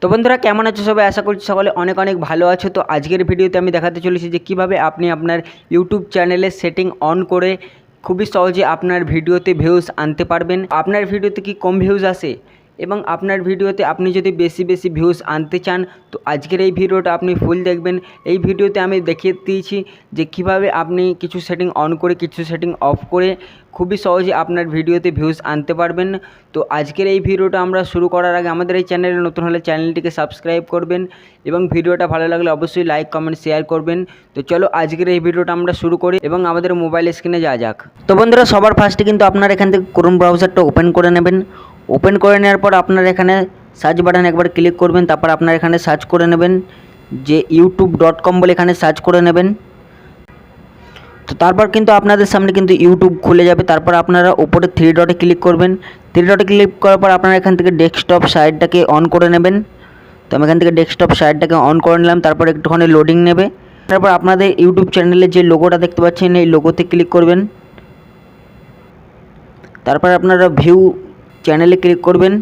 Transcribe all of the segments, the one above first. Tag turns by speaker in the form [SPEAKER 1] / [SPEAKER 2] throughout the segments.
[SPEAKER 1] তো বন্ধুরা কেমন আছো সবাই? আশা করছি সকলে অনেক অনেক ভালো আছো। তো আজকের ভিডিওতে আমি দেখাতে চলেছি যে কিভাবে আপনি আপনার ইউটিউব চ্যানেলের সেটিং অন করে খুবই সহজে আপনার ভিডিওতে ভিউজ আনতে পারবেন। আপনার ভিডিওতে কি কম ভিউজ আসে এবং আপনার ভিডিওতে আপনি যদি বেশি বেশি ভিউজ আনতে চান, তো আজকের এই ভিডিওটা আপনি ফুল দেখবেন। এই ভিডিওতে আমি দেখিয়ে দিয়েছি যে কিভাবে আপনি কিছু সেটিং অন করে কিছু সেটিং অফ করে খুবই সহজে আপনার ভিডিওতে ভিউজ আনতে পারবেন। তো আজকের এই ভিডিওটা আমরা শুরু করার আগে আমাদের এই চ্যানেলে নতুন হলে চ্যানেলটিকে সাবস্ক্রাইব করবেন এবং ভিডিওটা ভালো লাগলে অবশ্যই লাইক কমেন্ট শেয়ার করবেন। তো চলো আজকের এই ভিডিওটা আমরা শুরু করি এবং আমাদের মোবাইল স্ক্রিনে যাওয়া যাক। তো বন্ধুরা সবার ফার্স্টে কিন্তু আপনারা এখান থেকে ক্রোম ব্রাউজারটা ওপেন করে নেবেন। ওপেন করে নেওয়ার পর আপনারা এখানে সার্চ বাটন একবার ক্লিক করবেন। তারপর আপনারা এখানে সার্চ করে নেবেন যে youtube.com বলে এখানে সার্চ করে নেবেন। তো তারপর কিন্তু আপনাদের সামনে কিন্তু ইউটিউব খুলে যাবে। তারপর আপনারা উপরে থ্রি ডটে ক্লিক করবেন। থ্রি ডটে ক্লিক করার পর আপনারা এখান থেকে ডেস্কটপ সাইটটাকে অন করে নেবেন। তো আমি এখান থেকে ডেস্কটপ সাইটটাকে অন করে নিলাম। তারপর একটুখানি লোডিং নেবে। তারপর আপনাদের ইউটিউব চ্যানেলের যে লোগোটা দেখতে পাচ্ছেন এই লোগোতে ক্লিক করবেন। তারপর আপনারা ভিউ চ্যানেলে ক্লিক করবেন।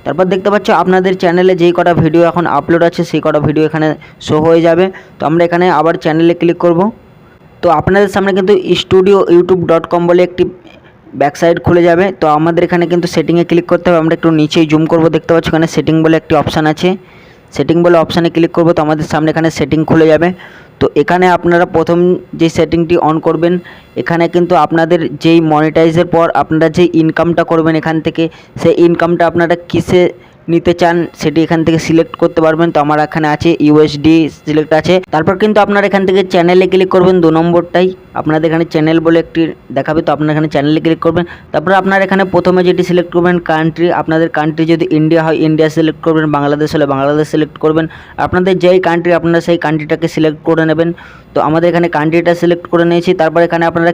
[SPEAKER 1] তারপর দেখতে পাচ্ছ আপনাদের চ্যানেলে যেই কটা ভিডিও এখন আপলোড আছে সেই কটা ভিডিও এখানে শো হয়ে যাবে। তো আমরা এখানে আবার চ্যানেলে ক্লিক করব। তো আপনাদের সামনে কিন্তু স্টুডিও youtube.com বলে একটি ব্যাকসাইড খুলে যাবে। তো আমাদের এখানে কিন্তু সেটিংয়ে ক্লিক করতে হবে। আমরা একটু নিচেই জুম করব, দেখতে পাচ্ছ এখানে সেটিং বলে একটি অপশান আছে। সেটিং বলে অপশানে ক্লিক করব। তো আমাদের সামনে এখানে সেটিং খুলে যাবে। তো এখানে আপনারা প্রথম যে সেটিংটি অন করবেন, এখানে কিন্তু আপনাদের যেই মনিটাইজের পর আপনারা যেই ইনকামটা করবেন এখান থেকে, সেই ইনকামটা আপনারা কিসে নিতে চান সেটি এখান থেকে সিলেক্ট করতে পারবেন। তো আমার এখানে আছে ইউএসডি সিলেক্ট আছে। তারপর কিন্তু আপনারা এখান থেকে চ্যানেলে ক্লিক করবেন। 2 নম্বরটাই আপনাদের এখানে চ্যানেল বলে একটি দেখাবে। তো আপনারা এখানে চ্যানেলে ক্লিক করবেন। তারপর আপনারা এখানে প্রথমে যেটি সিলেক্ট করবেন কান্ট্রি, আপনাদের কান্ট্রি যদি ইন্ডিয়া হয় ইন্ডিয়া সিলেক্ট করবেন, বাংলাদেশ হলে বাংলাদেশ সিলেক্ট করবেন। আপনাদের যেই কান্ট্রি আপনারা সেই কান্ট্রিটাকে সিলেক্ট করে নেবেন। তো আমাদের এখানে কান্ট্রিটা সিলেক্ট করে নিয়েছি। তারপর এখানে আপনারা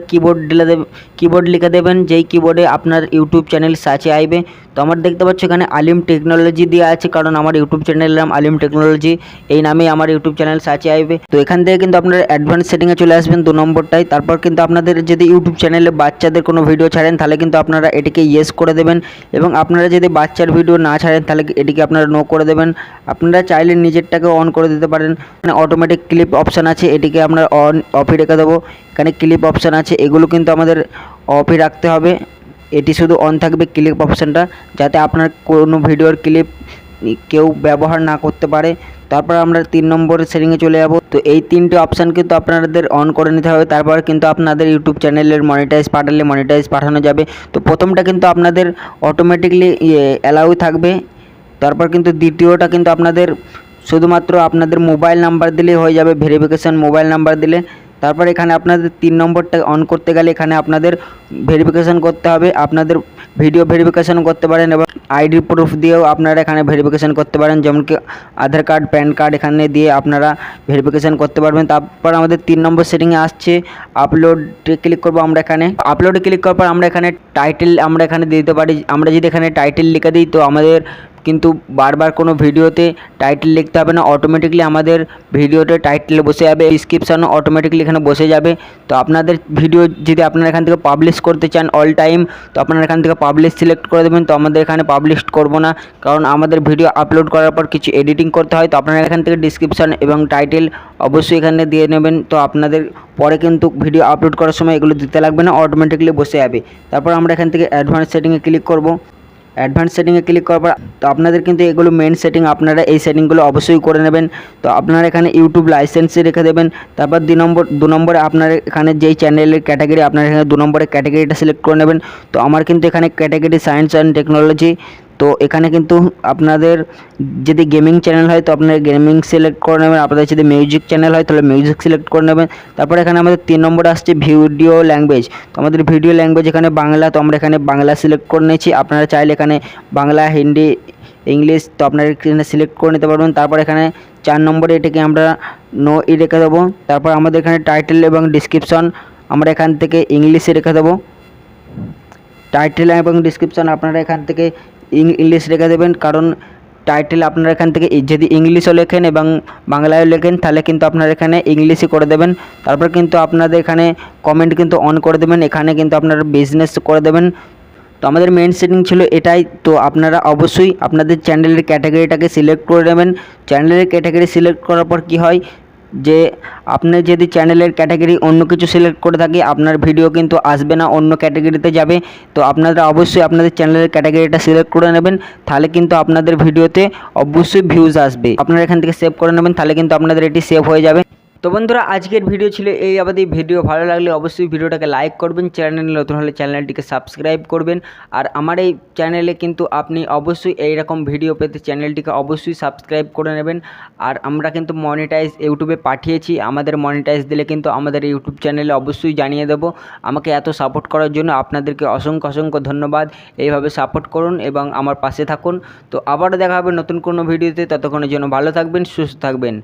[SPEAKER 1] কিবোর্ড লিখে দেবেন যেই কিবোর্ডে আপনার ইউটিউব চ্যানেল সার্চে আসবে। তো আমার দেখতে পাচ্ছ এখানে আলিম টেকনোলজি দেওয়া আছে, কারণ আমার ইউটিউব চ্যানেলের নাম আলিম টেকনোলজি, এই নামেই আমার ইউটিউব চ্যানেল সার্চে আসবে। তো এখান থেকে কিন্তু আপনারা অ্যাডভান্স সেটিংয়ে চলে আসবেন 2 নম্বরটায়। তারপর কিন্তু আপনাদের যদি ইউটিউব চ্যানেলে বাচ্চাদের কোনো ভিডিও ছাড়েন তাহলে কিন্তু আপনারা এটিকে ইয়েস করে দেবেন, এবং আপনারা যদি বাচ্চার ভিডিও না ছাড়েন তাহলে এটিকে আপনারা নো করে দেবেন। আপনারা চাইলে নিজেরটাকে অন করে দিতে পারেন। মানে অটোমেটিক ক্লিপ অপশান আছে, এটিকে আপনারা অফই রেখে দেবো। এখানে ক্লিপ অপশান আছে, এগুলো কিন্তু আমাদের অফই রাখতে হবে। এটি শুধু অন থাকবে ক্লিপ অপশানটা, যাতে আপনার কোনো ভিডিওর ক্লিপ কেউ ব্যবহার না করতে পারে। তারপর আমরা 3 নম্বরের সেটিংয়ে চলে যাব। তো এই 3টে অপশান কিন্তু আপনাদের অন করে নিতে হবে। তারপর কিন্তু আপনাদের ইউটিউব চ্যানেলের মনিটাইজ পাঠানো যাবে। তো প্রথমটা কিন্তু আপনাদের অটোমেটিকলি অ্যালাউ থাকবে। তারপর কিন্তু দ্বিতীয়টা কিন্তু আপনাদের শুধুমাত্র আপনাদের মোবাইল নাম্বার দিলেই হয়ে যাবে, ভেরিফিকেশান মোবাইল নাম্বার দিলে। তারপর এখানে আপনাদের 3 নম্বরটা অন করতে গেলে এখানে আপনাদের ভেরিফিকেশান করতে হবে। আপনাদের ভিডিও ভেরিফিকেশান করতে পারেন এবং আইডি প্রুফ দিয়েও আপনারা এখানে ভেরিফিকেশান করতে পারেন, যেমন কি আধার কার্ড, প্যান কার্ড এখানে দিয়ে আপনারা ভেরিফিকেশান করতে পারবেন। তারপর আমাদের 3 নম্বর সেটিংয়ে আসছে আপলোডে ক্লিক করবো। আমরা এখানে আপলোডে ক্লিক করার পর আমরা এখানে টাইটেল আমরা এখানে দিতে পারি। আমরা যদি এখানে টাইটেল লিখে দিই তো আমাদের কিন্তু বারবার কোনো ভিডিওতে টাইটেল লিখতে হবে না, অটোমেটিকলি আমাদের ভিডিওতে টাইটেল বসে যাবে, ডিসক্রিপশানও অটোমেটিকলি এখানে বসে যাবে। তো আপনাদের ভিডিও যদি আপনারা এখান থেকে পাবলিশ করতে চান অল টাইম, তো আপনারা এখান থেকে পাবলিশ সিলেক্ট করে দেবেন। তো আমাদের এখানে পাবলিশ করব না, কারণ আমাদের ভিডিও আপলোড করার পর কিছু এডিটিং করতে হয়। তো আপনারা এখান থেকে ডিসক্রিপশান এবং টাইটেল অবশ্যই এখানে দিয়ে নেবেন। তো আপনাদের পরে কিন্তু ভিডিও আপলোড করার সময় এগুলো দিতে লাগবে না, অটোমেটিকলি বসে যাবে। তারপর আমরা এখান থেকে অ্যাডভান্স সেটিংয়ে ক্লিক করব। অ্যাডভান্স সেটিংয়ে ক্লিক করার পর তো আপনাদের কিন্তু এগুলো মেন সেটিং, আপনারা এই সেটিংগুলো অবশ্যই করে নেবেন। তো আপনারা এখানে ইউটিউব লাইসেন্সে রেখে দেবেন। তারপর 2 নম্বরে আপনার এখানে যেই চ্যানেলের ক্যাটাগরি, আপনারা এখানে 2 নম্বরে ক্যাটাগরিটা সিলেক্ট করে নেবেন। তো আমার কিন্তু এখানে ক্যাটাগরি সায়েন্স অ্যান্ড টেকনোলজি। তো এখানে কিন্তু আপনাদের যদি গেমিং চ্যানেল হয় তো আপনারা গেমিং সিলেক্ট করে নেবেন, আপনাদের যদি মিউজিক চ্যানেল হয় তাহলে মিউজিক সিলেক্ট করে নেবেন। তারপর এখানে আমাদের 3 নম্বরে আসছে ভিডিও ল্যাঙ্গুয়েজ। তো আমাদের ভিডিও ল্যাঙ্গুয়েজ এখানে বাংলা, তো আমরা এখানে বাংলা সিলেক্ট করে নিয়েছি। আপনারা চাইলে এখানে বাংলা, হিন্দি, ইংলিশ তো আপনারা এখানে সিলেক্ট করে নিতে পারবেন। তারপর এখানে 4 নম্বরে এটাকে আমরা নো রেখে দেবো। তারপর আমাদের এখানে টাইটেল এবং ডিসক্রিপশন আমরা এখান থেকে ইংলিশে রেখে দেবো। টাইটেল এবং ডিসক্রিপশান আপনারা এখান থেকে ইংলিশ রেখে দেবেন, কারণ টাইটেল আপনারা এখান থেকে যদি ইংলিশও লেখেন এবং বাংলায়ও লেখেন তাহলে কিন্তু আপনারা এখানে ইংলিশই করে দেবেন। তারপর কিন্তু আপনাদের এখানে কমেন্ট কিন্তু অন করে দেবেন, এখানে কিন্তু আপনারা বিজনেস করে দেবেন। তো আমাদের মেন সেটিং ছিল এটাই। তো আপনারা অবশ্যই আপনাদের চ্যানেলের ক্যাটাগরিটাকে সিলেক্ট করে নেবেন। চ্যানেলের ক্যাটাগরি সিলেক্ট করার পর কী হয় যে আপনি যদি চ্যানেলের ক্যাটাগরি অন্য কিছু সিলেক্ট করে থাকে আপনার ভিডিও কিন্তু আসবে না, অন্য ক্যাটাগরিতে যাবে। তো আপনারা অবশ্যই আপনাদের চ্যানেলের ক্যাটাগরিটা সিলেক্ট করে নেবেন, তাহলে কিন্তু আপনাদের ভিডিওতে অবশ্যই ভিউজ আসবে। আপনারা এখান থেকে সেভ করে নেবেন, তাহলে কিন্তু আপনাদের এটি সেভ হয়ে যাবে। তো বন্ধুরা আজকের ভিডিও ছিল এই অবধি। ভিডিও ভালো লাগলে অবশ্যই ভিডিওটাকে লাইক করবেন, চ্যানেল নতুন হলে চ্যানেলটিকে সাবস্ক্রাইব করবেন। আর আমার এই চ্যানেলে কিন্তু আপনি অবশ্যই এই রকম ভিডিও পেতে চ্যানেলটিকে অবশ্যই সাবস্ক্রাইব করে নেবেন। আর আমরা কিন্তু মনিটাইজ ইউটিউবে পাঠিয়েছি, আমাদের মনিটাইজ দিলে কিন্তু আমাদের ইউটিউব চ্যানেলে অবশ্যই জানিয়ে দেবো। আমাকে এত সাপোর্ট করার জন্য আপনাদেরকে অসংখ্য অসংখ্য ধন্যবাদ। এইভাবে সাপোর্ট করুন এবং আমার পাশে থাকুন। তো আবারও দেখা হবে নতুন কোনো ভিডিওতে, ততক্ষণের জন্য ভালো থাকবেন, সুস্থ থাকবেন।